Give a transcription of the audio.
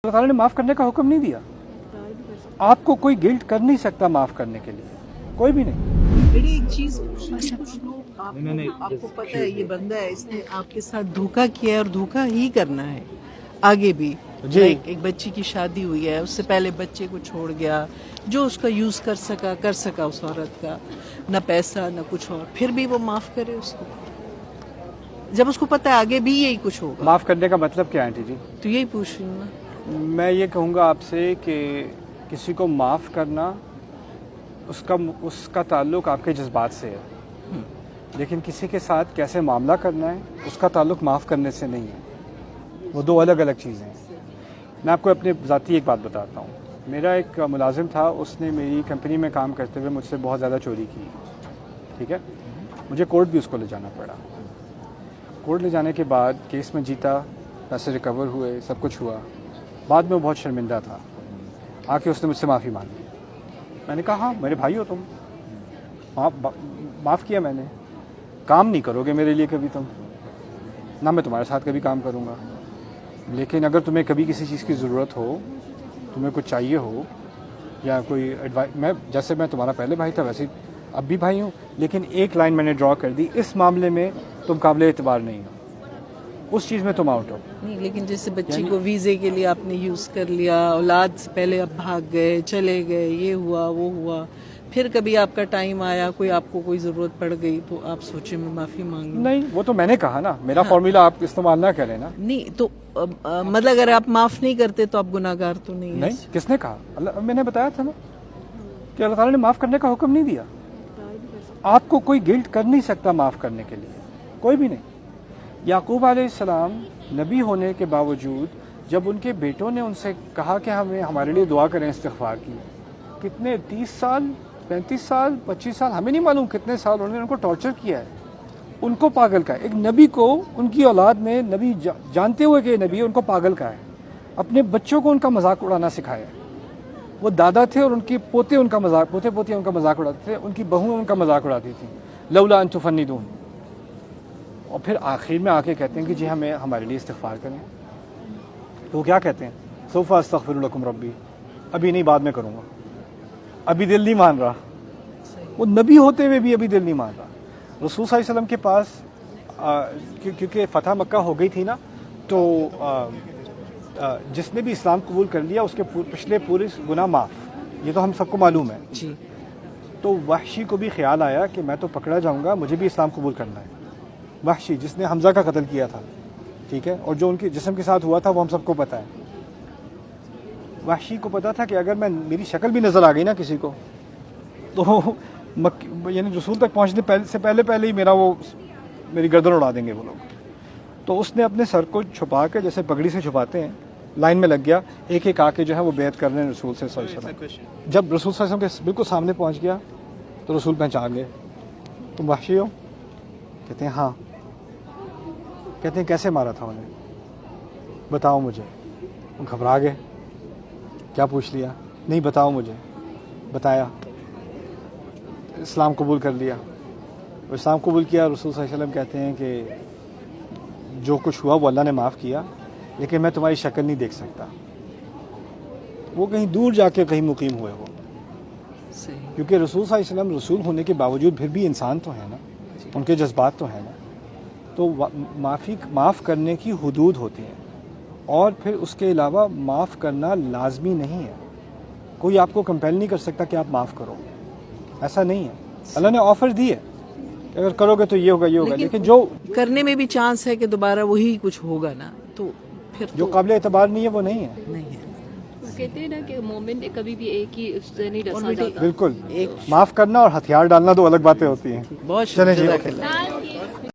اللہ تعالیٰ نے معاف کرنے کا حکم نہیں دیا. آپ کو کوئی گلٹ کر نہیں سکتا معاف کرنے کے لیے, کوئی بھی نہیں. میری ایک چیز کچھ لوگ آپ کو پتہ ہے یہ بندہ ہے, اس نے آپ کے ساتھ دھوکا کیا ہے اور دھوکا ہی کرنا ہے آگے بھی. جی. ایک بچی کی شادی ہوئی ہے, اس سے پہلے بچے کو چھوڑ گیا, جو اس کا یوز کر سکا اس عورت کا, نہ پیسہ نہ کچھ اور, پھر بھی وہ معاف کرے اس کو جب اس کو پتہ ہے آگے بھی یہی کچھ ہوگا. معاف کرنے کا مطلب کیا ہے آنٹی جی؟ تو یہی پوچھ رہی ہوں نا. میں یہ کہوں گا آپ سے کہ کسی کو معاف کرنا اس کا تعلق آپ کے جذبات سے ہے, لیکن کسی کے ساتھ کیسے معاملہ کرنا ہے اس کا تعلق معاف کرنے سے نہیں ہے. وہ دو الگ الگ چیزیں ہیں. میں آپ کو اپنے ذاتی ایک بات بتاتا ہوں. میرا ایک ملازم تھا, اس نے میری کمپنی میں کام کرتے ہوئے مجھ سے بہت زیادہ چوری کی, ٹھیک ہے. مجھے کورٹ بھی اس کو لے جانا پڑا. کورٹ لے جانے کے بعد کیس میں جیتا, پیسے ریکور ہوئے, سب کچھ ہوا. بعد میں وہ بہت شرمندہ تھا. آ کے اس نے مجھ سے معافی مانگی. میں نے کہا ہاں میرے بھائی ہو تم, معاف کیا میں نے. کام نہیں کرو گے میرے لیے کبھی تم, نہ میں تمہارے ساتھ کبھی کام کروں گا, لیکن اگر تمہیں کبھی کسی چیز کی ضرورت ہو, تمہیں کچھ چاہیے ہو, یا کوئی ایڈوائس, جیسے میں تمہارا پہلے بھائی تھا ویسے اب بھی بھائی ہوں, لیکن ایک لائن میں نے ڈرا کر دی, اس معاملے میں تم قابل اعتبار نہیں ہو, اس چیز میں تم آؤٹ ہو. نہیں, لیکن جیسے بچی کو ویزے کے لیے آپ نے یوز کر لیا, اولاد سے پہلے اب بھاگ گئے, چلے گئے, یہ ہوا وہ ہوا, پھر کبھی آپ کا ٹائم آیا, آپ کو کوئی ضرورت پڑ گئی, تو آپ سوچے میں معافی مانگ لوں. نہیں, وہ تو میں نے کہا نا, میرا فارمولا آپ استعمال نہ کریں نا. نہیں تو مطلب اگر آپ معاف نہیں کرتے تو آپ گناہ گار تو نہیں. نہیں, کس نے کہا؟ میں نے بتایا تھا نا کہ اللہ تعالیٰ نے معاف کرنے کا حکم نہیں دیا. آپ کو کوئی گلٹ کر نہیں سکتا معاف کرنے کے لیے, کوئی بھی نہیں. یعقوب علیہ السلام نبی ہونے کے باوجود جب ان کے بیٹوں نے ان سے کہا کہ ہمارے لیے دعا کریں استغفار کی, کتنے 30 سال 35 سال 25 سال ہمیں نہیں معلوم کتنے سال انہوں نے ان کو ٹارچر کیا ہے, ان کو پاگل کا ہے. ایک نبی کو ان کی اولاد نے, نبی جانتے ہوئے کہ نبی ان کو پاگل کا ہے, اپنے بچوں کو ان کا مذاق اڑانا سکھایا. وہ دادا تھے اور ان کے پوتے ان کا مذاق, پوتے پوتیاں ان کا مذاق اڑاتے تھے, ان کی بہویں ان کا مذاق اڑاتی تھیں. لولا ان تفندون. اور پھر آخر میں آ کے کہتے ہیں کہ جی ہمارے لیے استغفار کریں. تو وہ کیا کہتے ہیں؟ سوف استغفر لکم ربی, ابھی نہیں بعد میں کروں گا, ابھی دل نہیں مان رہا. وہ نبی ہوتے ہوئے بھی ابھی دل نہیں مان رہا. رسول صلی اللہ علیہ وسلم کے پاس کیونکہ فتح مکہ ہو گئی تھی نا, تو جس نے بھی اسلام قبول کر لیا اس کے پچھلے پورے گناہ معاف, یہ تو ہم سب کو معلوم ہے. جی. تو وحشی کو بھی خیال آیا کہ میں تو پکڑا جاؤں گا, مجھے بھی اسلام قبول کرنا ہے. وحشی جس نے حمزہ کا قتل کیا تھا, ٹھیک ہے, اور جو ان کے جسم کے ساتھ ہوا تھا وہ ہم سب کو پتہ ہے. وحشی کو پتا تھا کہ اگر میری شکل بھی نظر آ گئی نا کسی کو, تو یعنی رسول تک پہنچنے سے پہلے ہی میری گردن اڑا دیں گے وہ لوگ. تو اس نے اپنے سر کو چھپا کے, جیسے پگڑی سے چھپاتے ہیں, لائن میں لگ گیا, ایک ایک آ کے جو ہے وہ بیعت کر رہے ہیں رسول صلی اللہ علیہ وسلم. جب رسول صلی اللہ علیہ وسلم کے بالکل سامنے پہنچ گیا تو رسول پہچان گئے. تم وحشی ہو؟ کہتے ہیں ہاں. کہتے ہیں کیسے مارا تھا انہیں, بتاؤ مجھے. وہ گھبرا گئے, کیا پوچھ لیا؟ نہیں بتاؤ مجھے. بتایا, اسلام قبول کر لیا. اسلام قبول کیا. رسول صلی اللہ علیہ وسلم کہتے ہیں کہ جو کچھ ہوا وہ اللہ نے معاف کیا, لیکن میں تمہاری شکل نہیں دیکھ سکتا. وہ کہیں دور جا کے کہیں مقیم ہوئے ہو, کیونکہ رسول صلی اللہ علیہ وسلم رسول ہونے کے باوجود پھر بھی انسان تو ہے نا, ان کے جذبات تو ہیں نا. تو معاف کرنے کی حدود ہوتی ہیں, اور پھر اس کے علاوہ معاف کرنا لازمی نہیں ہے. کوئی آپ کو کمپیل نہیں کر سکتا کہ آپ معاف کرو, ایسا نہیں ہے. اللہ نے آفر دی ہے کہ اگر کرو گے تو یہ ہوگا, لیکن جو کرنے میں بھی چانس ہے کہ دوبارہ وہی کچھ ہوگا نا, تو پھر جو قابل اعتبار نہیں ہے وہ نہیں ہے. نہیں ہے. کہتے ہیں نا کہ مومن کبھی بھی ایک ہی اس سے نہیں ڈسا جاتا. بالکل. معاف کرنا اور ہتھیار ڈالنا دو الگ باتیں ہوتی ہیں. بہت چلیں جی, شکریہ.